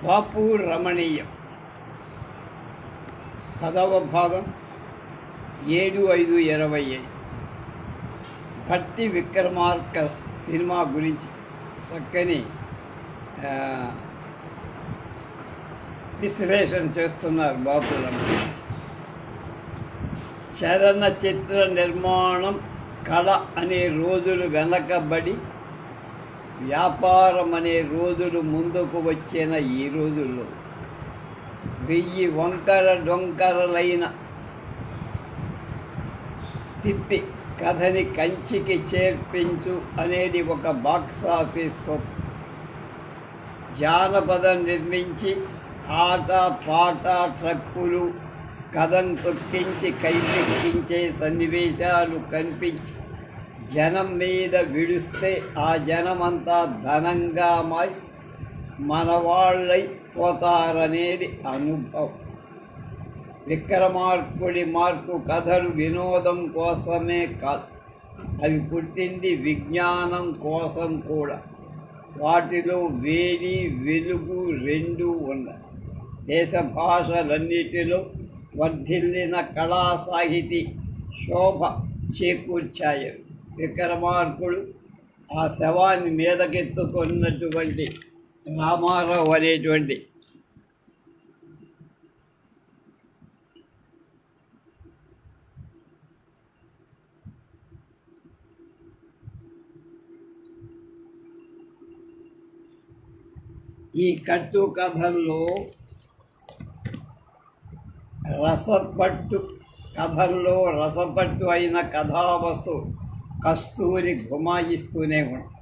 బాపు రమణీయం 10వ భాగం 7/5/25 భట్టి విక్రమార్క సినిమా గురించి చక్కని విశ్లేషణ చేస్తున్నారు బాపు రమణీయం. చలనచిత్ర నిర్మాణం కళ అనే రోజులు వెనకబడి వ్యాపారం అనే రోజులు ముందుకు వచ్చిన ఈ రోజుల్లో 1000 వంకర డొంకరలైన తిప్పి కథని కంచికి చేర్పించు అనేది ఒక బాక్సాఫీస్ స్వప్నం. జానపదం నిర్మించి ఆట పాట ట్రక్కులు కథం తొక్కించి కైపెక్కించే సన్నివేశాలు కనిపించి జనం మీద విడుస్తే ఆ జనమంతా ధనంగా మారి మనవాళ్ళై పోతారనేది అనుభవం. విక్రమార్కుడి మార్కు కథలు వినోదం కోసమే కాదు, అవి పుట్టింది విజ్ఞానం కోసం కూడా. వాటిలో వేడి వెలుగు రెండూ ఉన్నాయి. దేశ భాషలన్నిటిలో వర్ధిల్లిన కళా సాహితీ శోభ చేకూర్చాయి. విక్రమార్కుడు ఆ శవాన్ని మీదకెత్తుకున్నటువంటి రామారావు అనేటువంటి ఈ కట్టు కథల్లో రసపట్టు అయిన కథావస్తువు కస్తూరి గుమాయిస్తూనే ఉంటాయి.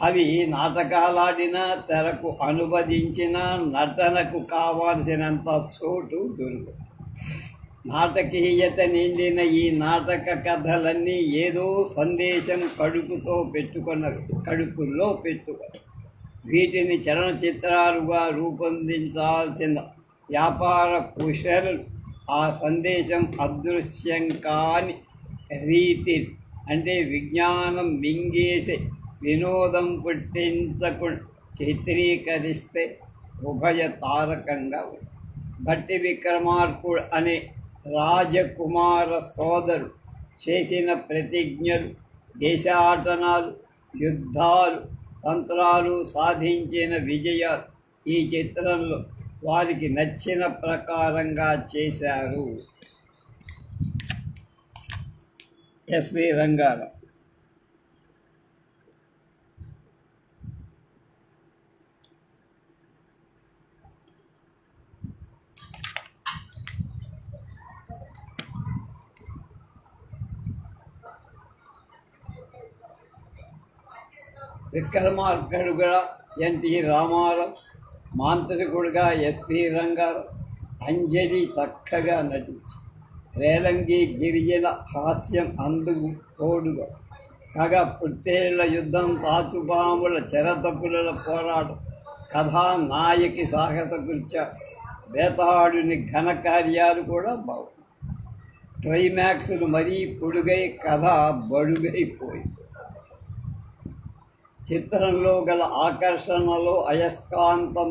అవి నాటకాలాడినా తెరకు అనువదించిన నటనకు కావాల్సినంత చోటు దొరుకు. నాటకీయత నిండిన ఈ నాటక కథలన్నీ ఏదో సందేశం కడుపులో పెట్టుకున్నవి. వీటిని చలనచిత్రాలుగా రూపొందించాల్సిన వ్యాపార కుశలు ఆ సందేశం అదృశ్యం కాని రీతి అంటే విజ్ఞానం మింగేసి వినోదం పుట్టించకుండా చిత్రీకరిస్తే ఉభయ తారకంగా ఉంది. భట్టి విక్రమార్కుడు అనే రాజకుమార సోదరు చేసిన ప్రతిజ్ఞలు, దేశాటనాలు, యుద్ధాలు, తంత్రాలు, సాధించిన విజయాలు ఈ చిత్రంలో వారికి నచ్చిన ప్రకారంగా చేశారు. ఎస్వి రంగారావు. విక్రమార్కుడుగా ఎన్టీ రామారావు, మాంత్రికుడుగా ఎస్పి రంగారావు, అంజలి చక్కగా నటించి రేలంగి గిరిజన హాస్యం అందుకు తోడుగా కగ పుట్టేళ్ల యుద్ధం, తాచుపాముల చెరతపుల పోరాటం, కథానాయకి సాహస కృత్య, బేతాళుని ఘనకార్యాలు కూడా బాగుంది. క్లైమాక్సులు మరీ పొడుగై కథ బడుగైపోయి చిత్రంలో గల ఆకర్షణలో అయస్కాంతం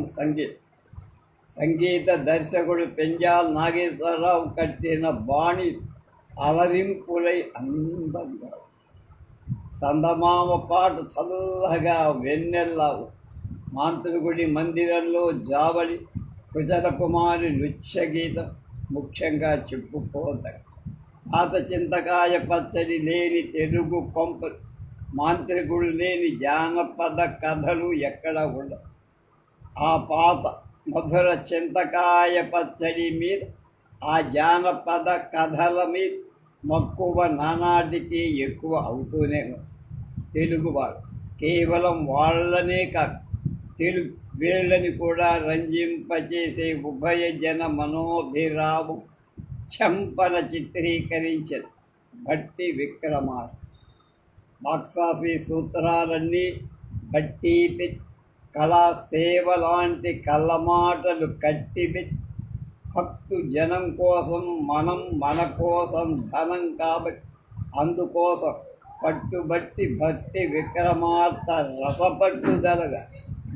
సంగీత దర్శకుడు పెంజాల్ నాగేశ్వరరావు కట్టిన బాణి అలరింపులై అందంగా, సందమామ పాట చల్లగా వెన్నెల్లావు, మాంత్రికుడి మందిరంలో జావళి, కుశల కుమారి నృత్య గీతం ముఖ్యంగా చెప్పుకోదగ్గ. పాత చింతకాయ పచ్చడి లేని తెలుగు పంపలు, మాంత్రికుడు లేని జానపద కథలు ఎక్కడ ఉండవు. ఆ పాత మధుర చింతకాయ పచ్చడి మీద, ఆ జానపద కథల మీద మక్కువ నానాటికి ఎక్కువ అవుతూనే ఉంది. తెలుగువారు కేవలం వాళ్ళనే కాదు, తెలుగు వీళ్ళని కూడా రంజింపచేసే ఉభయ జన మనోభిరామం చెంపన చిత్రీకరించారు భట్టి విక్రమార్క. బాక్సాఫీస్ సూత్రాలన్నీ బట్టి కళా సేవ లాంటి కళ్ళమాటలు కట్టిపెట్టి భక్తు జనం కోసం, మనం మన కోసం, ధనం కాబట్టి అందుకోసం పట్టుబట్టి భక్తి విక్రమార్క రసపట్టుదలగా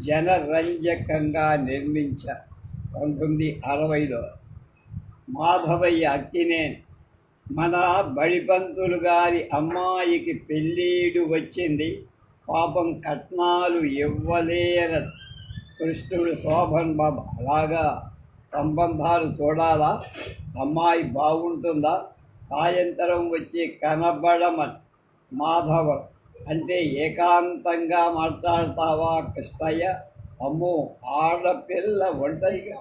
జనరంజకంగా నిర్మించారు. 1960లో మాధవయ్య అక్కినేని మన బడిపంతులు గారి అమ్మాయికి పెళ్ళీడు వచ్చింది, పాపం కట్నాలు ఇవ్వలేర కృష్ణుడు శోభన్ బాబు. అలాగా సంబంధాలు చూడాలా, అమ్మాయి బాగుంటుందా, సాయంత్రం వచ్చి కనబడమని. మాధవ అంటే ఏకాంతంగా మాట్లాడతావా కృష్ణయ్య? అమ్మో, ఆడపిల్ల ఒంటరిగా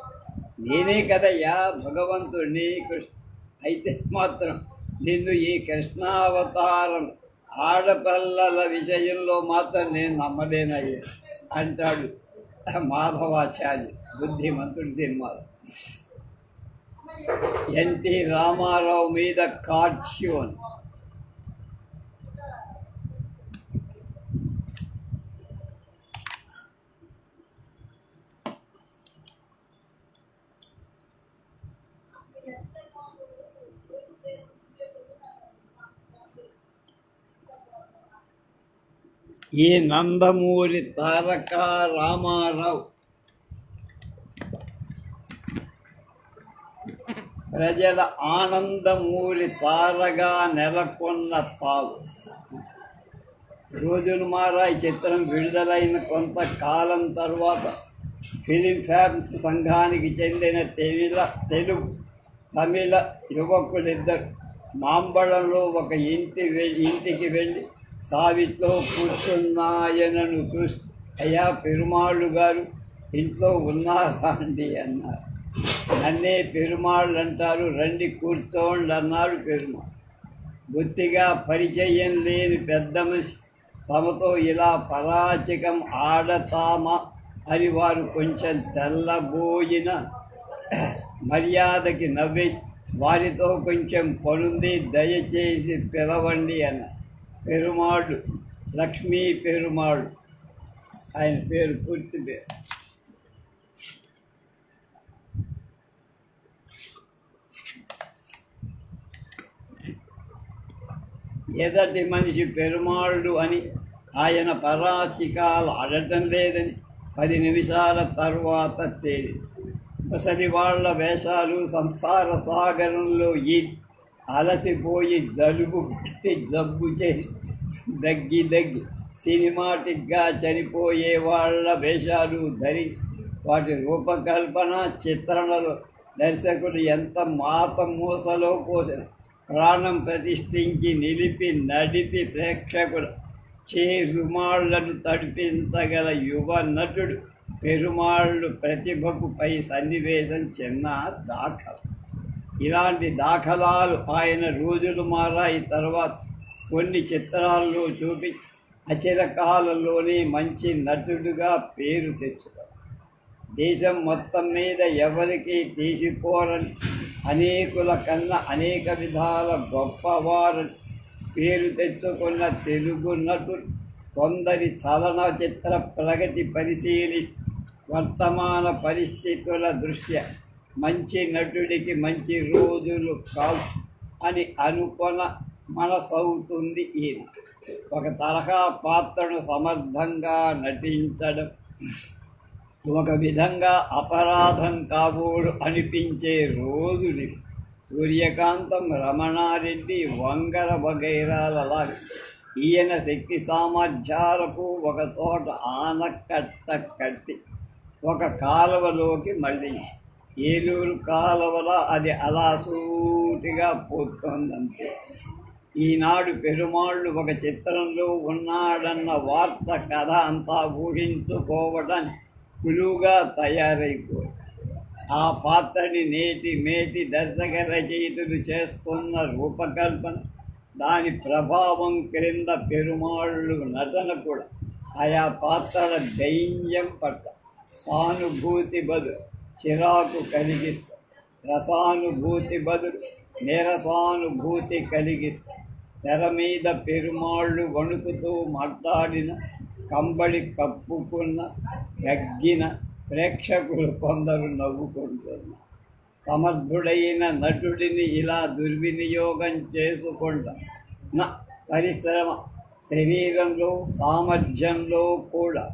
నేనే కదయ్యా భగవంతుడిని. కృష్ణ అయితే మాత్రం నిన్ను ఈ కృష్ణావతారం ఆడపిల్లల విషయంలో మాత్రం నేను నమ్మలేనయ్యా అంటాడు మాధవాచార్య బుద్ధిమంతుడి సినిమాలో. ఎన్టీ రామారావు మీద కార్టూన్. ఈ నందమూరి తారక రామారావు ప్రజల ఆనందమూరి తారగా నెలకొన్న తావు. రోజులు మారా ఈ చిత్రం విడుదలైన కొంతకాలం తర్వాత ఫిలింఫేర్స్ సంఘానికి చెందిన తెలుగు తమిళ యువకులిద్దరు మాంబళంలో ఒక ఇంటికి వెళ్ళి సావిట్లో కూర్చున్నాయనను చూసి, అయ్యా పెరుమాళ్ళు గారు ఇంట్లో ఉన్నారా అండి అన్నారు. నన్నే పెరుమాళ్ళు అంటారు, రండి కూర్చోండి అన్నాడు పెరుమాళ్ళు. బొత్తిగా పరిచయం లేని పెద్ద మనిషి తమతో ఇలా పరాచకం ఆడతామా అని వారు కొంచెం తెల్లబోయిన మర్యాదకి నవ్వేసి, వారితో కొంచెం పనుంది దయచేసి పిలవండి అన్న. పెరుమాళ్ళు లక్ష్మీ పెరుమాళ్ళు ఆయన పేరు, పూర్తి పేరు. ఎదటి మనిషి పెరుమాళ్ళు అని ఆయన పరాచికాలు ఆడటం లేదని 10 నిమిషాల తర్వాత తేలి. ముసలి వాళ్ళ వేషాలు సంసార సాగరంలో అలసిపోయి జలుబు పెట్టి జబ్బు చేసి దగ్గి సినిమాటిక్గా చనిపోయే వాళ్ళ వేషాలు ధరించి వాటి రూపకల్పన చిత్రణలో దర్శకుడు ఎంత మాత మూసలో పోసిన ప్రాణం ప్రతిష్ఠించి నడిపి ప్రేక్షకుడు రుమాళ్లను తడిపించగల యువ నటుడు పెరుమాళ్ళు ప్రతిభకు పై సన్నివేశం చిన్న దాఖలు. ఇలాంటి దాఖలాలు ఆయన రోజులు మారాయి తర్వాత కొన్ని చిత్రాల్లో చూపించి అచిరకాలంలోనే మంచి నటుడుగా పేరు తెచ్చుతారు. దేశం మొత్తం మీద ఎవరికీ తీసిపోరని, అనేకుల కన్నా అనేక విధాల గొప్పవారని పేరు తెచ్చుకున్న తెలుగు నటుడు కొందరి చలనచిత్ర ప్రగతి పరిశీలిస్తే వర్తమాన పరిస్థితుల దృష్ట్యా మంచి నటుడికి మంచి రోజులు కావు అని అనుకొన మనసవుతుంది. ఈయన ఒక తరహా పాత్రను సమర్థంగా నటించడం ఒక విధంగా అపరాధం కాబోడు అనిపించే రోజులు. సూర్యకాంతం, రమణారెడ్డి, వంగర వగైరాలలా ఈయన శక్తి సామర్థ్యాలకు ఒక తోట ఆనకట్ట కట్టి ఒక కాలువలోకి మళ్ళించి, ఏలూరు కాలువలో అది అలా సూటిగా పోతుందంతే. ఈనాడు పెరుమాళ్ళు ఒక చిత్రంలో ఉన్నాడన్న వార్త కథ అంతా ఊహించుకోవడానికి సులువుగా తయారైపోయి, ఆ పాత్రని మేటి దర్శక రచయితలు చేస్తున్న రూపకల్పన, దాని ప్రభావం క్రింద పెరుమాళ్ళు నటన కూడా ఆయా పాత్రల దైన్యం పట్ల సానుభూతి బదులు చిరాకు కలిగిస్తాయి, రసానుభూతి బదులు నిరసానుభూతి కలిగిస్తాయి. తెర మీద పెరుమాళ్ళు వణుకుతూ మాట్లాడిన, కంబళి కప్పుకున్న, దగ్గిన ప్రేక్షకులు కొందరు నవ్వుకుంటున్నారు. సమర్థుడైన నటుడిని ఇలా దుర్వినియోగం చేసుకుంటున్న పరిశ్రమ శరీరంలో సామర్థ్యంలో కూడా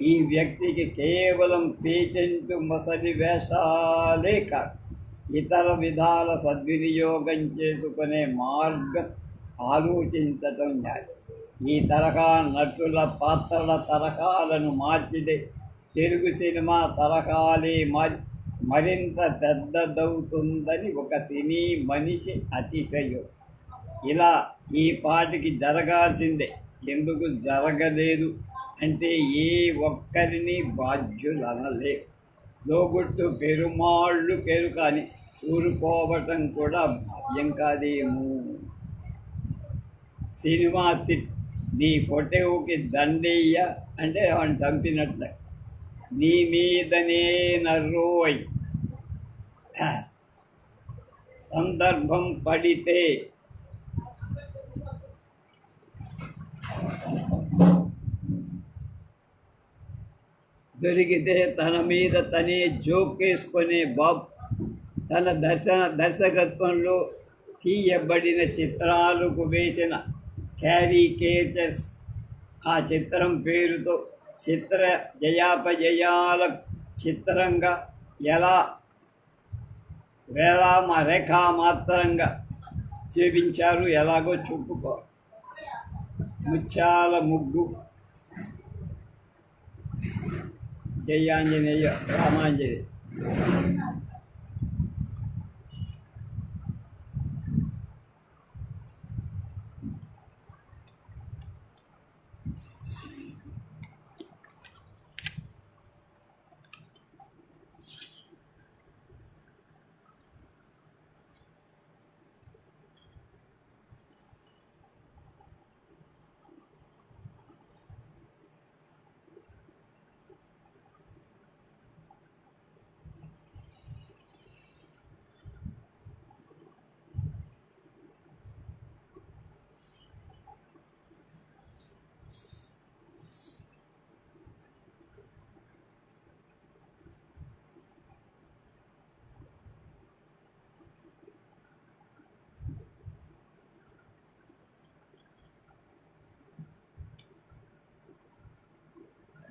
ఈ వ్యక్తికి కేవలం పేటెంట్ మొసలి వేషాలే కాదు, ఇతర విధాల సద్వినియోగం చేసుకునే మార్గం ఆలోచించటం న్యాయం. ఈ తరహా నటుల పాత్రల తరహాలను మార్చితే తెలుగు సినిమా తరహాలే మరింత పెద్దదవుతుందని ఒక సినీ మనిషి అతిశయం. ఇలా ఈ పాటికి జరగాల్సిందే, ఎందుకు జరగలేదు అంటే ఏ ఒక్కరిని బాధ్యులనలేవు. లోగుట్టు పెరుమాళ్ళు పెరుకని ఊరుకోవటం కూడా భావ్యం కాదేమో. సినిమా నీ ఫోటోకి దండయ్య అంటే వాడిని చంపినట్లే. నీ మీదనే నర్రోయ్ సందర్భం పడితే దొరికితే తన మీద తనే జోకేసుకునే బాబు తన దర్శకత్వంలో తీయబడిన చిత్రాలకు వేసిన క్యారికేచర్స్, ఆ చిత్రం పేరుతో చిత్ర జయాపజయాల చిత్రంగా ఎలా రేఖా మాత్రంగా చూపించారు. ఎలాగో చెప్పుకో. ముత్యాల ముగ్గు, జయాంజనేయ, రామాంజనేయ.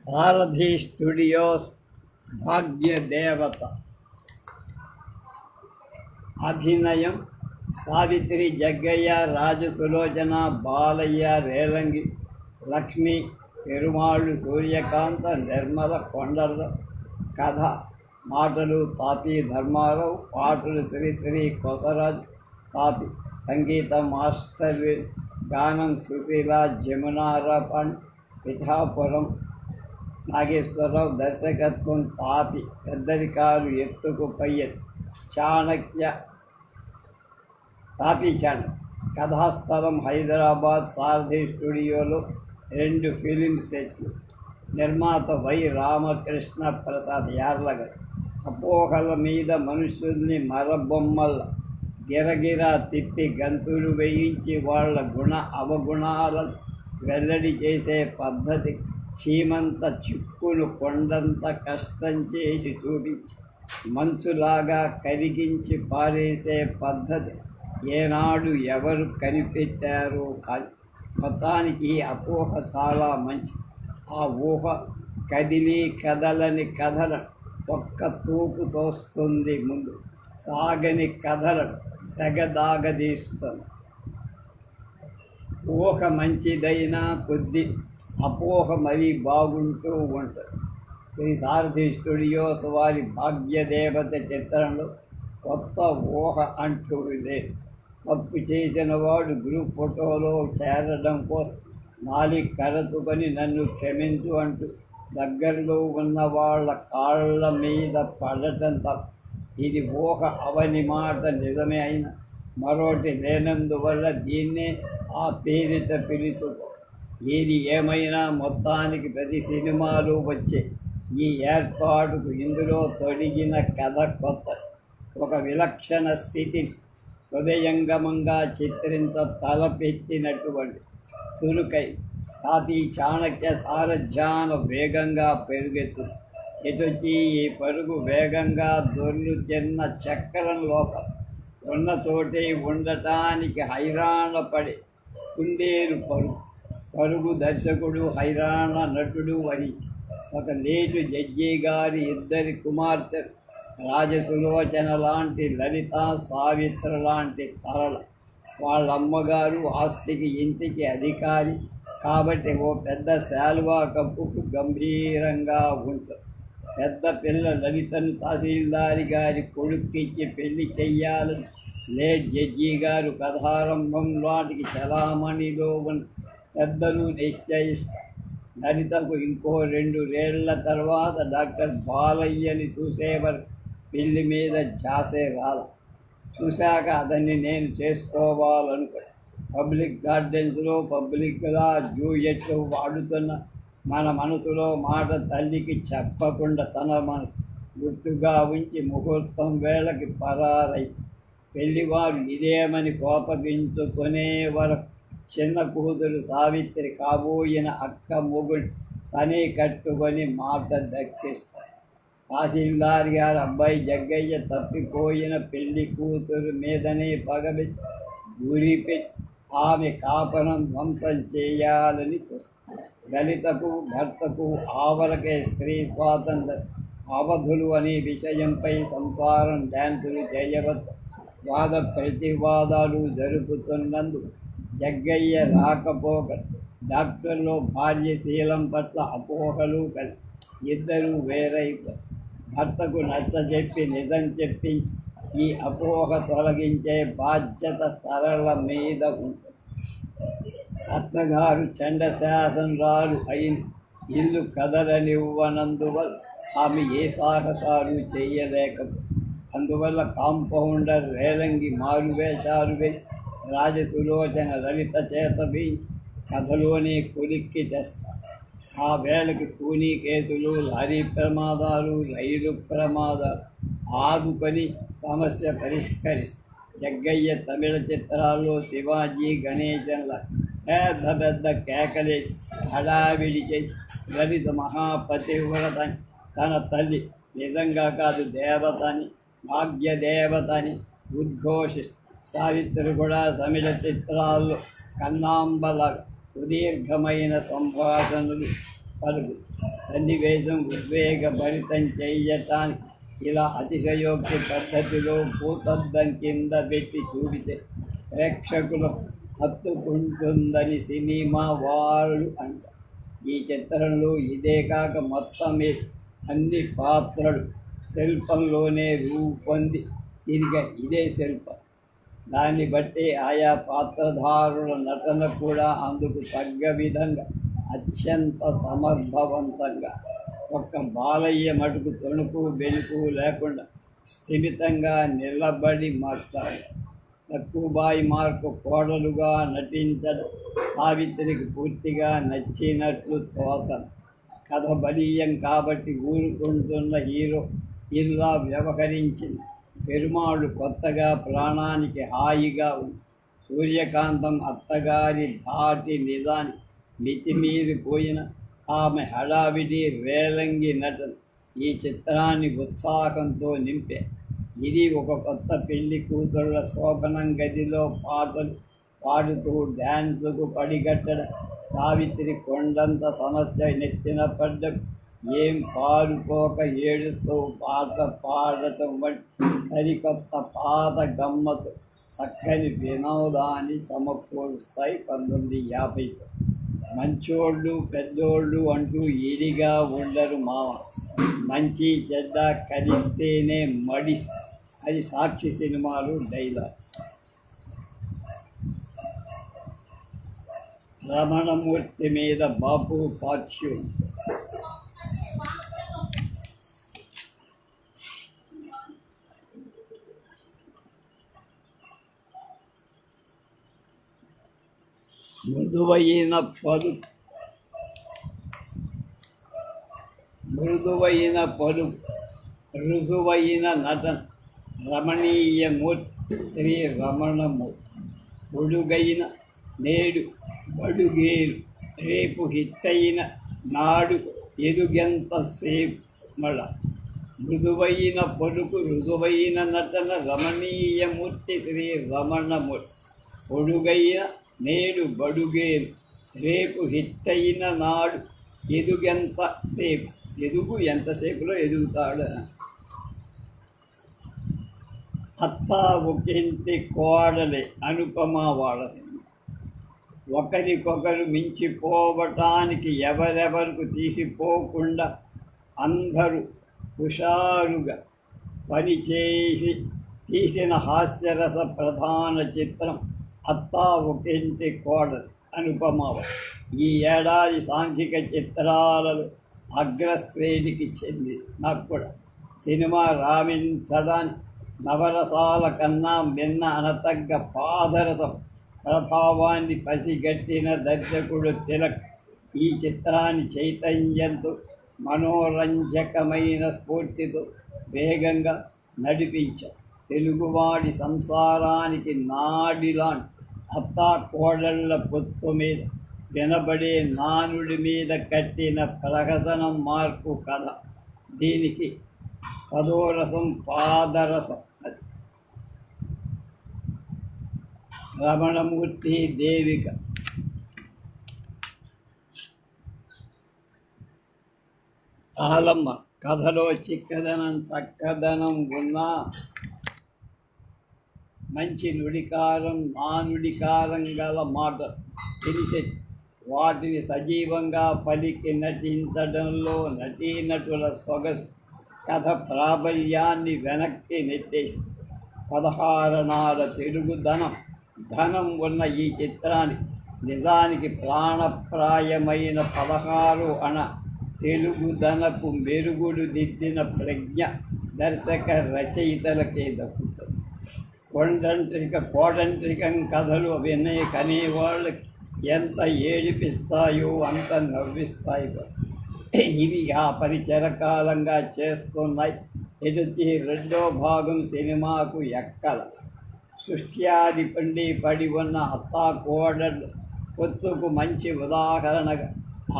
సారథి స్టూడియోస్ భాగ్యదేవత. అభినయం సావిత్రి, జగ్గయ్య, రాజు, సులోచన, బాలయ్య, రేలంగి, లక్ష్మి, పెరుమాళ్ళు, సూర్యకాంత, నిర్మల, కొండల. కథ మాటలు తాపి ధర్మారావు, పాటలు శ్రీశ్రీ కొసరాజ్ తాపి, సంగీతం మాస్టర్, గానం సుశీల, జమునారపణ్, పిఠాపురం నాగేశ్వరరావు, దర్శకత్వం తాపి, పెద్దరికాలు ఎత్తుకు పై ఎత్తు, తాపి చాణక్య. కథాస్థలం హైదరాబాద్. సారథి స్టూడియోలో 2 ఫిలిం సెట్లు. నిర్మాత వై రామకృష్ణ ప్రసాద్ యార్లగడ్డ. అపోహల మీద మనుషుల్ని మరబొమ్మల గిరగిరా తిప్పి గంతులు వేయించి వాళ్ళ గుణ అవగుణాలను వెల్లడి చేసే పద్ధతి. చీమంత చిక్కులు కొండంత కష్టం చేసి చూపించి మంచులాగా కరిగించి పారేసే పద్ధతి ఏనాడు ఎవరు కనిపెట్టారో కానీ మొత్తానికి ఈ అపోహ చాలా మంచి. ఆ ఊహ కదలని కథలను ఒక్క తూపు తోస్తుంది ముందు, సాగని కథలను సెగదాగదీస్తుంది. ఊహ మంచిదైనా కొద్ది అపోహ మరీ బాగుంటూ ఉంటుంది. శ్రీ సారథి స్టూడియోస్ వారి భాగ్యదేవత చిత్రంలో కొత్త ఊహ అంటూ లేదు. తప్పు చేసిన వాడు గ్రూప్ ఫోటోలో చేరడం కోసం నాలిక కరచుకొని నన్ను క్షమించు అంటూ దగ్గరలో ఉన్న వాళ్ళ కాళ్ళ మీద పడటం తప్ప. ఇది ఊహ అవని మాట నిజమే అయినా మరోటి లేనందువల్ల దీన్నే ఆ పేరిట పిలుచుకో. ఏది ఏమైనా మొత్తానికి ప్రతి సినిమాలు వచ్చే ఈ ఏర్పాటుకు ఇందులో తొడిగిన కథ కొత్త. ఒక విలక్షణ స్థితిని హృదయంగమంగా చిత్రించ తలపెట్టినటువంటి చురుకై తాతి చాణక్య సారథ్యాన వేగంగా పెరుగెత్తుంది. ఎటొచ్చి ఈ పరుగు వేగంగా దొర్లు తిన్న చక్రం లోపల ఉన్న చోటే ఉండటానికి హైరాణ పడే కుందేలు పరుగు దర్శకుడు, హైరాణ నటుడు వహించి ఒక లేటు జడ్జి గారి ఇద్దరి కుమార్తె రాజసులోచన లాంటి లలిత, సావిత్ర లాంటి సరళ. వాళ్ళ అమ్మగారు ఆస్తికి ఇంటికి అధికారి కాబట్టి ఓ పెద్ద శాలువా కప్పుకు గంభీరంగా ఉంటుంది. పెద్ద పిల్ల లలితను తహసీల్దారి గారి కొడుక్కిచ్చి పెళ్లి చెయ్యాలని లేట్ జడ్జి గారు కథారంభం వాటికి చలామణిలో ఉన్న పెద్దలు నిశ్చయిస్తారు. లలితకు ఇంకో 2 ఏళ్ల తర్వాత డాక్టర్ బాలయ్యని చూసేవారు పెళ్లి మీద ఝాసే రాల. చూశాక అతన్ని నేను చేసుకోవాలనుకో. పబ్లిక్ గార్డెన్స్లో పబ్లిక్గా జూయట్లు వాడుతున్న మన మనసులో మాట తల్లికి చెప్పకుండా తన మనసు గుర్తుగా ఉంచి ముహూర్తం వేళకి పరారై పెళ్లివారు ఇదేమని కోపగించుకునే వరకు చిన్న కూతురు సావిత్రి కాబోయిన అక్క మొగుడు తనే కట్టుకొని మాట దక్కిస్తారు. తహసీల్దార్ గారు అబ్బాయి జగ్గయ్య తప్పిపోయిన పెళ్లి కూతురు మీదనే పగబెట్టి గురిపెట్టి ఆమె కాపరం ధ్వంసం చేయాలని చూస్తారు. దళితకు భర్తకు ఆవలకే స్త్రీ స్వాతంత్ర అవధులు అనే విషయంపై సంసారం డ్యాన్సులు చేయవచ్చు. వాద ప్రతివాదాలు జరుపుతున్నందుకు జగ్గయ్య రాకపోక డాక్టర్లో భార్య శీలం పట్ల అపోహలు కలిగి ఇద్దరూ వేరైపోయి భర్తకు నచ్చజెప్పి నిజం చెప్పించి ఈ అపోహ తొలగించే బాధ్యత సరళ మీద ఉంటుంది. అత్తగారు చండశాసనరాలు అయిన ఇల్లు కదలనివ్వనందువల్ల ఆమె ఏ సాహసాలు చేయలేకపోయింది. అందువల్ల కాంపౌండర్ రేలంగి మారువేషాలు వేసి రాజసులోచన లలిత చేత వేయించి కథలోనే కొలిక్కి తెస్తారు. ఆ వేళకి కూనీ కేసులు, లారీ ప్రమాదాలు, రైలు ప్రమాదాలు ఆదుకొని సమస్య పరిష్కరిస్తారు. జగ్గయ్య తమిళ చిత్రాల్లో శివాజీ గణేశన్ల పెద్ద పెద్ద కేకలేసి హడావిడి చేసి లలిత మహాపతివ్రతని తన తల్లి నిజంగా కాదు దేవతని, భాగ్యదేవతని ఉద్ఘోషిస్తారు. సావిత్రి కూడా తమిళ చిత్రాల్లో కన్నాంబల సుదీర్ఘమైన సంభాషణలు పలుకు సన్నివేశం ఉద్వేగభరితం చేయటానికి ఇలా అతిశయోక్తి పద్ధతిలో భూతద్దం కింద పెట్టి చూడితే ప్రేక్షకులు హత్తుకుంటుందని సినిమా వాళ్ళు అంటారు. ఈ చిత్రంలో ఇదే కాక మొత్తం అన్ని పాత్రలు శిల్పంలోనే రూపొంది తిరిగి ఇదే శిల్పం. దాన్ని బట్టి ఆయా పాత్రధారుల నటన కూడా అందుకు తగ్గ విధంగా అత్యంత సమర్థవంతంగా. ఒక్క బాలయ్య మటుకు తొణుకు బెనుకు లేకుండా స్థిమితంగా నిలబడి మాట్లాడారు. తక్కువబాయి మార్కు కోడలుగా నటించడం సావిత్రికి పూర్తిగా నచ్చినట్లు తోచను. కథ బలీయం కాబట్టి ఊరుకుంటున్న హీరో ఇలా వ్యవహరించింది. పెరుమాళ్ళు కొత్తగా ప్రాణానికి హాయిగా ఉంది. సూర్యకాంతం అత్తగారి ధాటి నిజాన్ని మితిమీరిపోయిన ఆమె హడావిడి రేలంగి నటన ఈ చిత్రాన్ని ఉత్సాహంతో నింపే. ఇది ఒక కొత్త పెళ్లి కూతుళ్ళ శోభనం గదిలో పాటలు పాడుతూ డ్యాన్సుకు పడిగట్టడం, సావిత్రి కొండంత సమస్య నెత్తిన పడ్డం, ఏం పాడుకోక ఏడుస్తూ పాట పాడటం వంటి సరికొత్త పాత గమ్మత్తు చక్కని వినోదాన్ని సమకూరుస్తాయి 1950. మంచోళ్ళు పెద్దోళ్ళు అంటూ ఈడిగా ఉండరు మామ, మంచి చెడ్డ కలిస్తేనే మడి. అది సాక్షి సినిమాలు డైలాగ్. రమణమూర్తి మీద బాపు ఫార్చ్యూన్. మృదువైన పలుకు రుజువైన నటన రమణీయమూర్తి శ్రీ రమణమూర్తి. పొడుగైన నేడు బడుగేరు, రేపు హిట్టయిన నాడు ఎదుగెంత సేపు మళ. మృదువైన పలుకు రుజువైన నటన రమణీయమూర్తి శ్రీ రమణమూర్తి. పొడుగైన నేడు బడుగేరు, రేపు హిట్టయిన నాడు ఎదుగెంత సేపు ఎదుగు ఎంతసేపులో ఎదుగుతాడు. అత్త ఒకింటి కోడలి అనుపమ వాళ్ళ సినిమా. ఒకరికొకరు మించిపోవటానికి ఎవరెవరికి తీసిపోకుండా అందరూ హుషారుగా పనిచేసి తీసిన హాస్యరస ప్రధాన చిత్రం అత్తా ఒకింటి కోడలి అనుపమ. ఈ ఏడాది సాంఘిక చిత్రాలలో అగ్రశ్రేణికి చెంది నాకు కూడా సినిమా రామించడానికి నవరసాల కన్నా మిన్న అనతగ్గ పాదరసం ప్రభావాన్ని పసిగట్టిన దర్శకుడు తిలక్ ఈ చిత్రాన్ని చైతన్యంతో మనోరంజకమైన స్ఫూర్తితో వేగంగా నడిపించారు. తెలుగువాడి సంసారానికి నాడిలాంటి అత్తా కోడళ్ల పొత్తు మీద వినబడే నానుడి మీద కట్టిన ప్రహసనం మార్పు కథ. దీనికి పదోరసం పాదరసం. రమణమూర్తి, దేవిక. ఆలమ్మ కథలో చిక్కదనం చక్కదనం ఉన్నా మంచి నుడికారం నానుడికారం గల మాట తెలిసే వాటిని సజీవంగా పలికి నటించడంలో నటీనటుల సొగసు కథ ప్రాబల్యాన్ని వెనక్కి నెట్టేసి 16 నాల తెలుగు ధనం ఉన్న ఈ చిత్రానికి నిజానికి ప్రాణప్రాయమైన 16 అణ తెలుగుదనపు మెరుగుడు దిద్దిన ప్రజ్ఞ దర్శక రచయితలకే దక్కుతుంది. కోడంట్రికం కథలు కనేవాళ్ళకి ఎంత ఏడిపిస్తాయో అంత నవ్విస్తాయి. ఇవి ఆ పని చిరకాలంగా చేస్తున్నాయి. ఎదుటి 2వ భాగం సినిమాకు ఎక్కల. సృష్ట్యాది పడి ఉన్న అత్తా కోడళ్ళు పొత్తుకు మంచి ఉదాహరణగా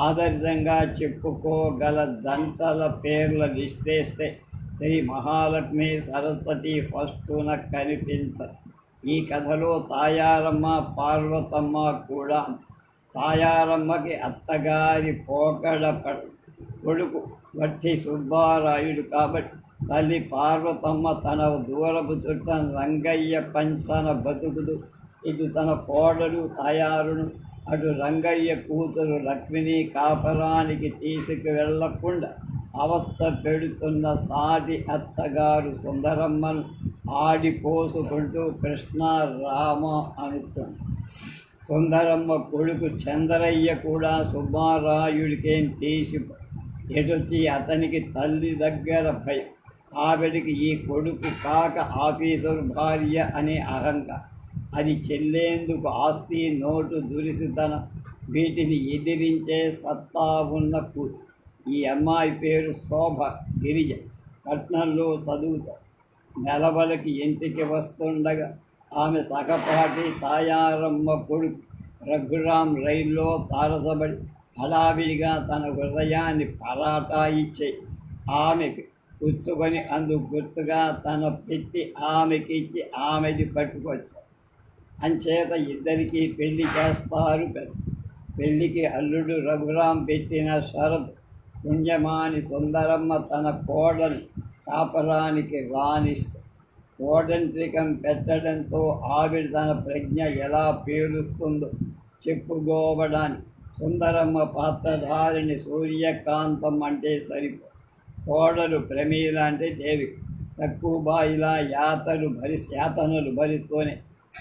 ఆదర్శంగా చెప్పుకోగల జంటల పేర్ల లిస్టేస్తే శ్రీ మహాలక్ష్మి, సరస్వతి ఫస్టున కనిపించరు. ఈ కథలో తాయారమ్మ, పార్వతమ్మ కూడా. తాయారమ్మకి అత్తగారి పోకడ కొడుకు వట్టి సుబ్బారాయుడు కాబట్టి తల్లి పార్వతమ్మ తన దూరపు చుట్టం రంగయ్య పంచన బతుకుదు. ఇటు తన కోడలు తాయారును, అటు రంగయ్య కూతురు లక్ష్మిని కాపరానికి తీసుకు వెళ్లకుండా అవస్థ పెడుతున్న సాటి అత్తగారు సుందరమ్మను ఆడిపోసుకుంటూ కృష్ణ రామ అనుతుంది. సుందరమ్మ కొడుకు చంద్రయ్య కూడా సుబ్బారాయుడికేం తీసి ఎటొచ్చి అతనికి తల్లి దగ్గర భయం. ఆవిడికి ఈ కొడుకు కాక ఆఫీసరు భార్య అనే అహంకారం. అది చెల్లేందుకు ఆస్తి, నోటు, దురిసితనం వీటిని ఎదిరించే సత్తా ఉన్న కూతురు. ఈ అమ్మాయి పేరు శోభ గిరిజ. పట్నంలో చదువుతా. నెలవలకి ఇంటికి వస్తుండగా ఆమె సహపాఠి తాయారమ్మ కొడుకు రఘురాం రైల్లో తారసబడి హడావిడిగా తన హృదయాన్ని పరాటా ఇచ్చే ఆమెకి పుచ్చుకొని అందుకు గుర్తుగా తన పెట్టి ఆమెకిచ్చి ఆమెది పట్టుకొచ్చారు. అంచేత ఇద్దరికీ పెళ్లి చేస్తారు. పెళ్లికి అల్లుడు రఘురాం పెట్టిన షరతు పుణ్యమాని సుందరమ్మ తన కోడలు కాపరానికి రాణిస్తుంది. కోడంత్రికం పెట్టడంతో ఆవిడ తన ప్రజ్ఞ ఎలా పేలుస్తుందో చెప్పుకోవడానికి సుందరమ్మ పాత్రధారిణి సూర్యకాంతం అంటే సరిపో. కోడలు ప్రమీల అంటే దేవి. తక్కువబాయిలా యాతనలు భరిస్తూనే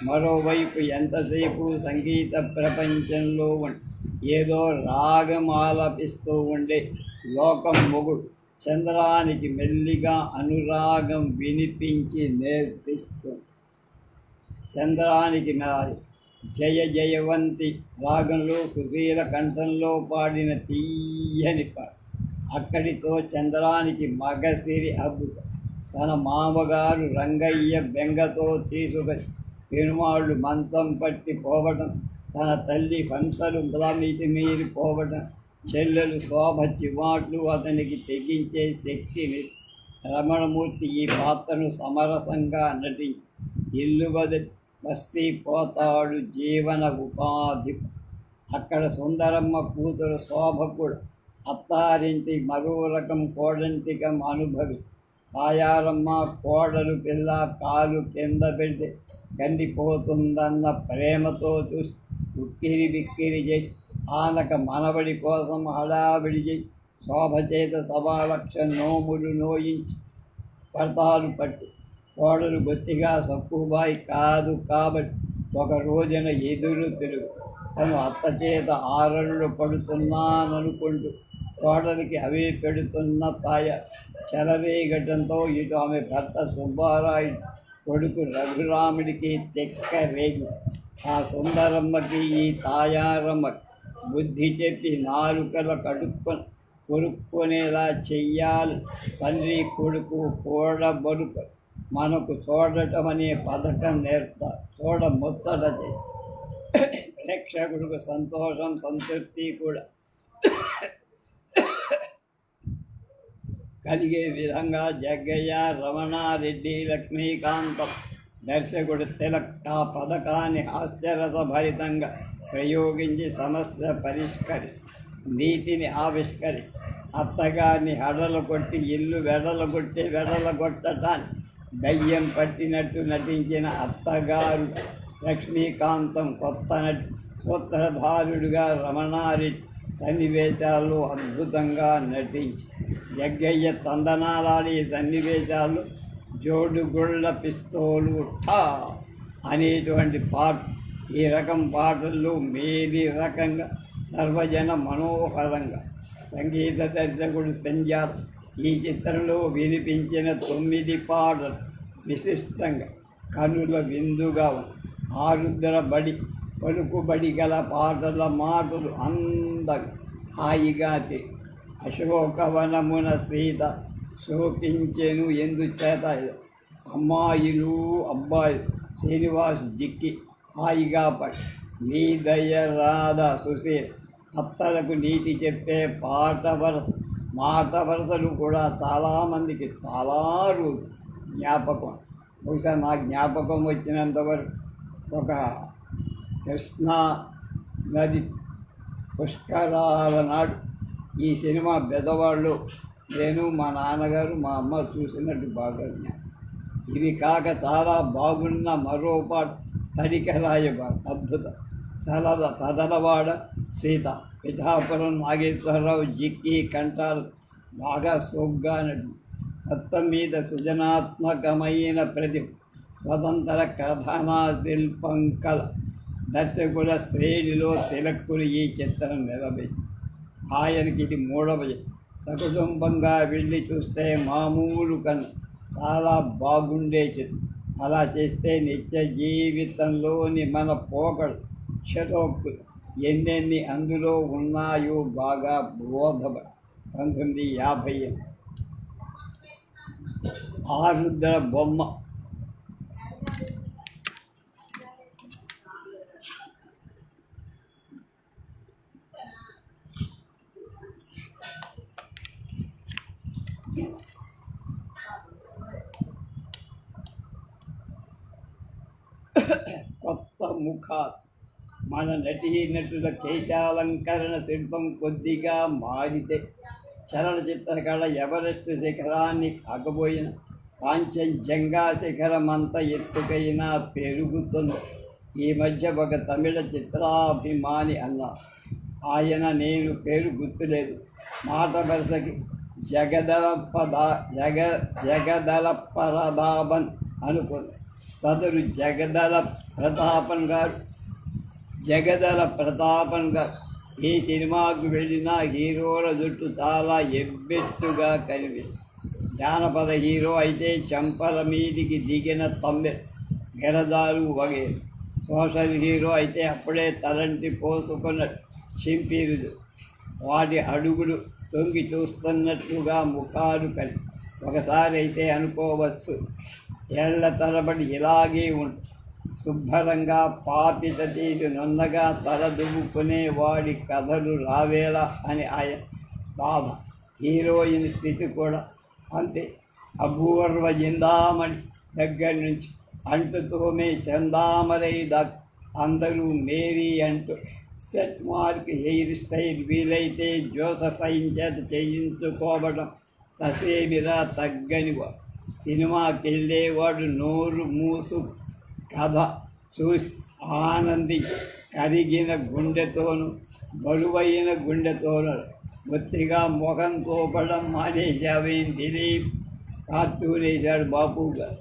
మరోవైపు ఎంతసేపు సంగీత ప్రపంచంలో ఏదో రాగం ఆలపిస్తూ ఉండే లోకం మొగుడు చంద్రానికి మెల్లిగా అనురాగం వినిపించి నేర్పిస్తుంది. చంద్రానికి జయ జయవంతి రాగంలో సుశీల కంఠంలో పాడిన తీయని పాట. అక్కడితో చంద్రానికి మగసిరి అద్భుతం. తన మామగారు రంగయ్య బెంగతో తీసుకొని పెనుమాళ్ళు మంచం పట్టి పోవడం, తన తల్లి హంసలు మీరి పోవడం, చెల్లెలు శోభ చివాట్లు అతనికి తెగించే శక్తిని రమణమూర్తి ఈ పాత్రను సమరసంగా నటించి ఇల్లు వదిలి బస్తీ పోతాడు జీవన ఉపాధి. అక్కడ సుందరమ్మ కూతురు శోభ కూడా అత్తారింటి మరో రకం కోడంటికం అనుభవి. తాయారమ్మ కోడలు పిల్ల కాలు కింద పెడితే కందిపోతుందన్న ప్రేమతో చూసి ఉక్కిరి బిక్కిరి చేసి ఆనక మనవడి కోసం హడావిడి చేసి శోభ చేత సవాలక్ష నోములు నోయించి పడతాలు పట్టి కోడలు బొత్తిగా సక్కుబాయి కాదు కాబట్టి ఒక రోజున ఎదురు తిరుగు తను అత్త చేత ఆరళ్ళు పడుతున్నాననుకుంటూ కోడలికి అవే పెడుతున్న తాయ చెలరేగటంతో ఇటు ఆమె భర్త సుబ్బారాయుడు కొడుకు రఘురాముడికి తెక్క రేగి ఆ సుందరమ్మకి ఈ తాయారమ్మకి బుద్ధి చెప్పి నాలుకల కొరుక్కునేలా చెయ్యాలి. తండ్రి కొడుకు కూడబడుకు మనకు చూడటం అనే పథకం నేర్పుతా చూడ ముచ్చట చేసి ప్రేక్షకుడికి సంతోషం సంతృప్తి కూడా కలిగే విధంగా జగ్గయ్య, రమణారెడ్డి, లక్ష్మీకాంతం దర్శకుడు తిలక్ ఆ పథకాన్ని హాస్యరసభరితంగా ప్రయోగించి సమస్య పరిష్కరిస్తూ నీతిని ఆవిష్కరిస్తూ అత్తగారిని హడలు కొట్టి ఇల్లు వెడలగొట్టటాన్ని దయ్యం పట్టినట్టు నటించిన అత్తగారు లక్ష్మీకాంతం సూత్రధారుడుగా రమణారెడ్డి సన్నివేశాల్లో అద్భుతంగా నటించి జగ్గయ్య తందనాలాడి సన్నివేశాల్లో జోడుగుళ్ళ పిస్తోలు ఠా అనేటువంటి పాట. ఈ రకం పాటల్లో మేరీ రకంగా సర్వజన మనోహరంగా సంగీత దర్శకుడు సంజాత్ ఈ చిత్రంలో వినిపించిన 9 పాటలు విశిష్టంగా కనుల విందుగా ఆరుద్ర బడి పలుకుబడి గల పాటల మాటలు అందంగా హాయిగా అశోకవనమున సీత శోకించెను ఎందుచేత అమ్మాయిలు అబ్బాయిలు శ్రీనివాస్ జిక్కి హాయిగా పడి నీ దయ రాధ సుశీల అత్తలకు నీతి చెప్పే మాట వరసలు కూడా చాలామందికి చాలా రోజు జ్ఞాపకం. బహుశా నా జ్ఞాపకం వచ్చినంతవరకు ఒక కృష్ణా నది పుష్కరాల నాడు ఈ సినిమా బెదవాళ్ళు నేను మా నాన్నగారు మా అమ్మ చూసినట్టు బాగా ఇది కాక చాలా బాగున్న మరో పాట తడికరాయబాట అద్భుతం చదలవాడ సీత పిఠాపురం నాగేశ్వరరావు జిక్కి కంఠాలు బాగా సోగ్గా నటి మొత్తం మీద సృజనాత్మకమైన ప్రతిభ స్వతంత్ర కథనా శిల్పం కల దర్శకుల శ్రేణిలో తిలక్కులు ఈ చిత్రం నిలబడి ఆయనకి ఇది 3వ సకుటుంబంగా వెళ్ళి చూస్తే మామూలు కన్నా చాలా బాగుండే చిత్రం. అలా చేస్తే నిత్య జీవితంలోని మన పోకడు క్షతోక్తులు ఎన్నెన్ని అందులో ఉన్నాయో బాగా బోధపడి 1950 ఆరుద్ర బొమ్మ కొత్త ముఖాలు మన నటీనటుల కేశాలంకరణ శిల్పం కొద్దిగా మారితే చలనచిత్ర కళ ఎవరెస్ట్ శిఖరాన్ని కాకపోయిన కాంచన్జంగా శిఖరమంత ఎత్తుకైనా పెరుగుతుంది. ఈ మధ్య ఒక తమిళ చిత్రాభిమాని అన్నా ఆయన నేను పేరు గుర్తులేదు మాట వరుసకి జగదల పరదాబన్ అనుకుంది. సదరు జగదల ప్రతాపన్ గారు ఈ సినిమాకు వెళ్ళిన హీరోల జుట్టు చాలా ఎబ్బెట్టుగా కనిపిస్తుంది. జానపద హీరో అయితే చెంపల మీదికి దిగిన తమ్మె గెరదాలు వగేరు. సోషల్ హీరో అయితే అప్పుడే తలంటి పోసుకున్న చింపిరులు వాటి అడుగులు తొంగి చూస్తున్నట్లుగా ముఖాలు కలిసి ఒకసారి అయితే అనుకోవచ్చు ఏళ్ల తరబడి ఇలాగే ఉంటుంది. శుభ్రంగా పాపిత తీసి నున్నగా తలదువ్వుకునే వాడి కథలు రావేలా అని ఆయన బాధ. హీరోయిన్ స్థితి కూడా అంతే. అపూర్వ జిందామణి దగ్గర నుంచి అంటుతోమే చందామరై అందరూ మేరీ అంటూ సెట్ మార్క్, హెయిర్ స్టైల్ వీలైతే జోసఫైన్ చేత చేయించుకోవడం ససేమిరా తగ్గని సినిమాకెళ్ళేవాడు నోరు మూసు కథ చూసి ఆనంది కరిగిన గుండెతోనూ బరువైన గుండెతోనూ బొత్తిగా ముఖం తోపడం మానేశావేం దిలీప్ కార్టూన్ వేశాడు బాపు గారు.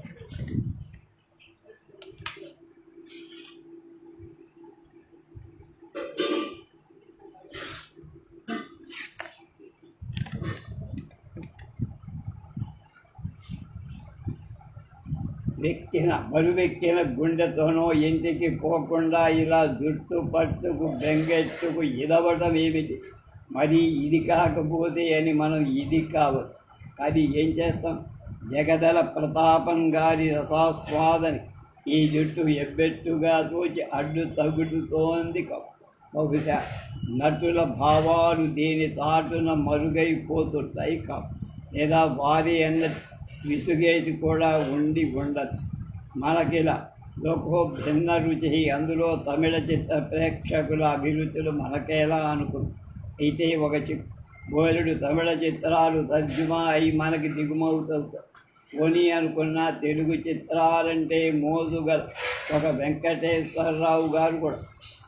బరువెక్కిన గుండెతోనో ఇంటికి పోకుండా ఇలా జుట్టు పట్టుకు బెంగెట్టుకు ఇదవటం ఏమిటి? మరి ఇది కాకపోతే అని మనం ఇది కావచ్చు. అది ఏం చేస్తాం? జగదల ప్రతాపం గారి రసాస్వాదని ఈ జుట్టు ఎబ్బెట్టుగా తోచి అడ్డు తగులుతోంది. బహుశా నటుల భావాలు దీని చాటున మరుగైపోతుంటాయి కావు, లేదా వారి అన్నట్టు విసుగేసి కూడా ఉండొచ్చు. మనకిలా లోకో భిన్న రుచి, అందులో తమిళ చిత్ర ప్రేక్షకుల అభిరుచులు మనకేలా అనుకుంది. అయితే ఒక బోలెడు తమిళ చిత్రాలు తర్జుమా అయి మనకి దిగుమవుతాయి. పోనీ అనుకున్న తెలుగు చిత్రాలంటే మోజుగల ఒక వెంకటేశ్వరరావు గారు కూడా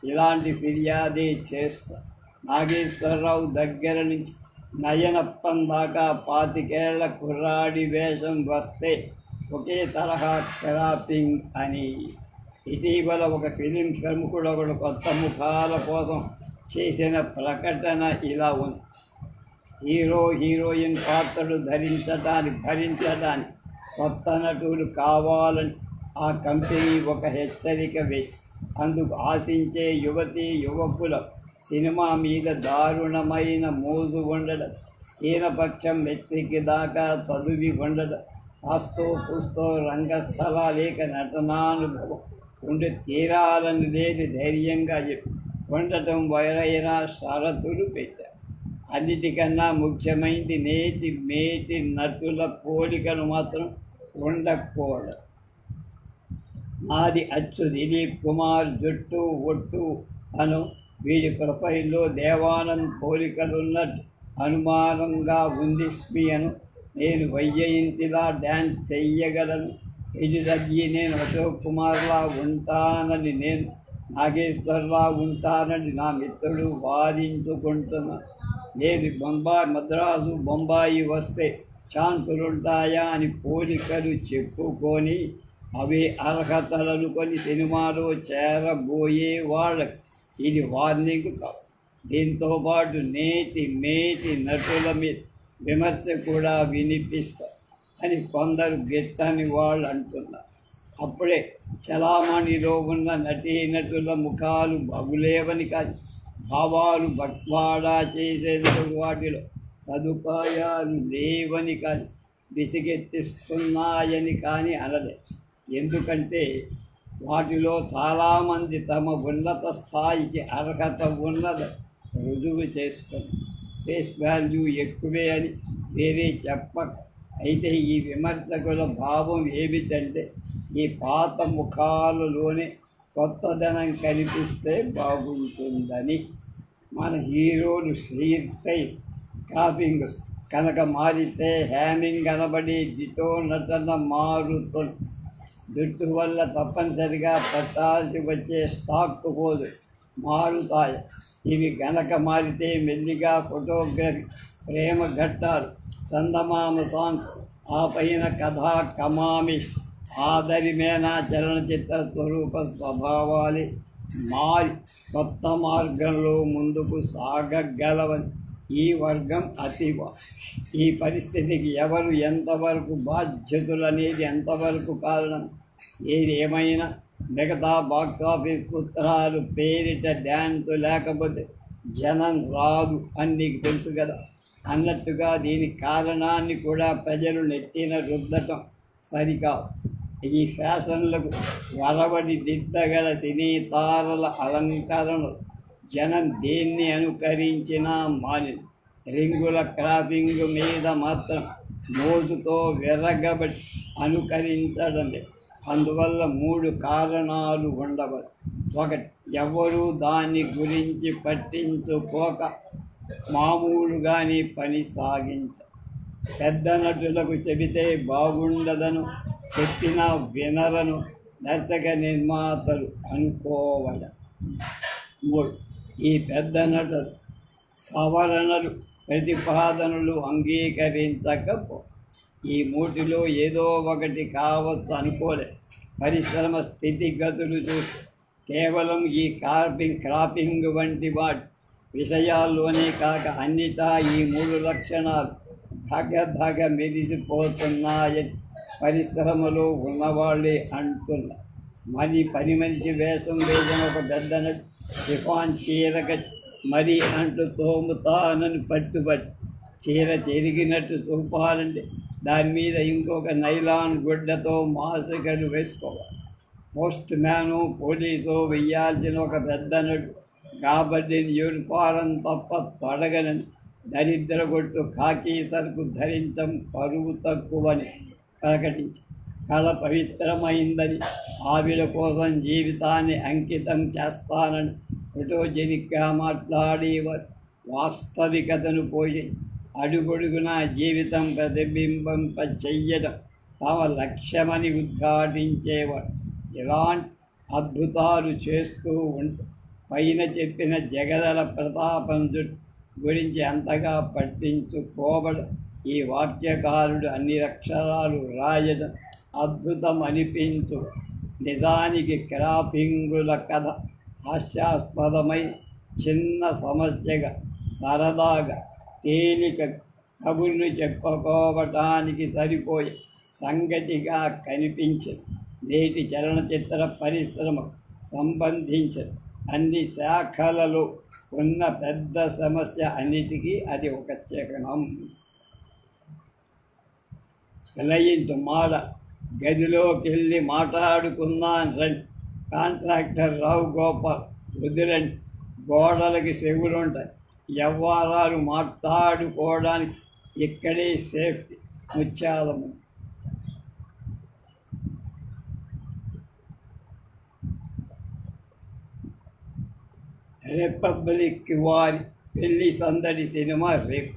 ఇలాంటి ఫిర్యాదే చేస్తారు. నాగేశ్వరరావు దగ్గర నుంచి నయనప్పం దాకా 25 ఏళ్ల కుర్రాడి వేషం వస్తే ఒకే తరహా క్రాపింగ్ అని. ఇటీవల ఒక ఫిలిం ప్రముఖుడు ఒకడు కొత్త ముఖాల కోసం చేసిన ప్రకటన ఇలా ఉంది: హీరో హీరోయిన్ పాత్రలు భరించడానికి కొత్త నటులు కావాలని ఆ కంపెనీ ఒక హెచ్చరిక వేసి అందుకు ఆశించే యువతీ యువకుల సినిమా మీద దారుణమైన మోజు ఉండడం, హీనపక్షం వ్యక్తికి దాకా చదువి ఉండడం, కాస్తో కూస్తో రంగస్థల లేక నటనానుభవం ఉండి తీరాలని లేని ధైర్యంగా ఉండటం వరైనా షరతులు పెట్టారు. అన్నిటికన్నా ముఖ్యమైనది మేటి నటుల పోలికను మాత్రం ఉండకపోవడం. నాది అచ్చు దిలీప్ కుమార్ జుట్టు ఒట్టు అను వీరి ప్రొఫైల్లో దేవానంద్ పోలికలున్నట్టు అనుమానంగా ఉంది. స్మియను నేను వైజయంతిలా డ్యాన్స్ చెయ్యగలను, ఇది తగ్గి నేను అశోక్ కుమార్లా ఉంటానని, నేను నాగేశ్వర్లా ఉంటానని నా మిత్రుడు వాదించుకుంటున్నాను. నేను మద్రాసు బొంబాయి వస్తే ఛాన్సులుంటాయా అని పోలికలు చెప్పుకొని అవే అర్హతలనుకొని సినిమాలో చేరబోయే వాళ్ళకి ఇది వార్నింగ్ కాదు. దీంతోపాటు మేటి నటుల మీద విమర్శ కూడా వినిపిస్తారు అని కొందరు గెత్తని వాళ్ళు అంటున్నారు. అప్పుడే చలామణిలో ఉన్న నటీనటుల ముఖాలు బగులేవని కాదు, భావాలు బట్వాడా చేసేందుకు వాటిలో సదుపాయాలు లేవని కానీ విసిగెత్తిస్తున్నాయని కానీ అనలే. ఎందుకంటే వాటిలో చాలామంది తమ ఉన్నత స్థాయికి అర్హత ఉన్నది రుజువు చేసుకొని ఫేస్ వాల్యూ ఎక్కువే అని వేరే చెప్పక. అయితే ఈ విమర్శకుల భావం ఏమిటంటే ఈ పాత ముఖాలలోనే కొత్తదనం కనిపిస్తే బాగుంటుందని. మన హీరోలు హెయిర్ స్టైల్ క్రాపింగ్ కనుక మారితే హ్యామింగ్ అనబడి దిటో నటన మారుతుంది. జుట్టు వల్ల తప్పనిసరిగా పట్టాల్సి వచ్చే స్టాక్ పోదు, మారుతాయి. ఇవి గనక మారితే మెల్లిగా ఫోటోగ్రఫీ, ప్రేమ ఘట్టాలు, చందమామ సాంగ్స్, ఆ పైన కథా కమామి, ఆదరిమేన చలనచిత్ర స్వరూప స్వభావాలే మారి కొత్త మార్గంలో ముందుకు సాగగలవని ఈ వర్గం అతివ. ఈ పరిస్థితికి ఎవరు ఎంతవరకు బాధ్యతలనేది ఎంతవరకు కారణం ఏది ఏమైనా మిగతా బాక్సాఫీస్ పుత్రాలు పేరిట డ్యాన్సు లేకపోతే జనం రాదు అని నీకు తెలుసు కదా. అన్నట్టుగా దీని కారణాన్ని కూడా ప్రజలు నెట్టిన రుద్దటం సరికాదు. ఈ ఫ్యాషన్లకు వరవడి దిద్దగల సినీ తారల అలంకరణలు జనం దేన్ని అనుకరించినా మానింది. రింగుల క్రాపింగ్ మీద మాత్రం మోజుతో విరగబడి అనుకరించడం. అందువల్ల 3 కారణాలు ఉండవచ్చు. ఒకటి, ఎవరు దాని గురించి పట్టించుకోక మామూలుగాని పని సాగించ. పెద్ద నటులకు చెబితే బాగుండదను, చెప్పినా వినరను దర్శక నిర్మాతలు అనుకోవల. 3, ఈ పెద్ద నటులు సవరణలు ప్రతిపాదనలు అంగీకరించకపో. ఈ మూటిలో ఏదో ఒకటి కావచ్చు అనుకోలే. పరిశ్రమ స్థితిగతులు చూసి కేవలం ఈ క్రాపింగ్ వంటి వాటి విషయాల్లోనే కాక అన్నిటా ఈ 3 లక్షణాలు ధగ మెరిసిపోతున్నాయని పరిశ్రమలో ఉన్నవాళ్ళే అంటున్నారు. పని మనిషి వేషం వేసిన ఒక పెద్ద నటు షిఫాన్ చీరక మరీ అంటూ తోముతానని పట్టుబట్టి చీర చెరిగినట్టు చూపాలంటే దాని మీద ఇంకొక నైలాన్ గుడ్డతో మాసికలు వేసుకోవాలి. పోస్ట్ మ్యాను పోలీసు వెయ్యాల్సిన ఒక పెద్ద నటు కాబట్టి యూనిఫారం తప్ప తొడగనని దరిద్ర కొట్టు కాకి సరుకు ధరించం పరువు తక్కువని ప్రకటించి కళ పవిత్రమైందని ఆవిడ కోసం జీవితాన్ని అంకితం చేస్తానని ఫోటోజెనిక్గా మాట్లాడేవారు వాస్తవికతను పోయి అడుగడుగున జీవితం ప్రతిబింబింప చెయ్యడం తమ లక్ష్యమని ఉద్ఘాటించేవారు. ఇలాంటి అద్భుతాలు చేస్తూ ఉంటూ పైన చెప్పిన జగదల ప్రతాపం గురించి అంతగా పట్టించుకోబడు. ఈ వాక్యకారుడు అన్ని అక్షరాలు రాయడం అద్భుతం అనిపించు. నిజానికి క్రాపింగుల కథ హాస్యాస్పదమై చిన్న సమస్యగా సరదాగా తేలిక కబుర్లు చెప్పుకోవటానికి సరిపోయే సంగతిగా కనిపించింది. నేటి చలనచిత్ర పరిశ్రమకు సంబంధించిన అన్ని శాఖలలో ఉన్న పెద్ద సమస్య అన్నిటికీ అది ఒక చిహ్నం. క్లయింట్ మాడ గదిలోకి వెళ్ళి మాట్లాడుకున్నాను రండి. కాంట్రాక్టర్ రావు గోపాల్ వదిలండి, గోడలకి చెవులుంటాయి. వ్యవహారాలు మాట్లాడుకోవడానికి ఇక్కడే సేఫ్టీ. ముత్యాలము రిపబ్లిక్ వారి పెళ్లి సందడి సినిమా రేపు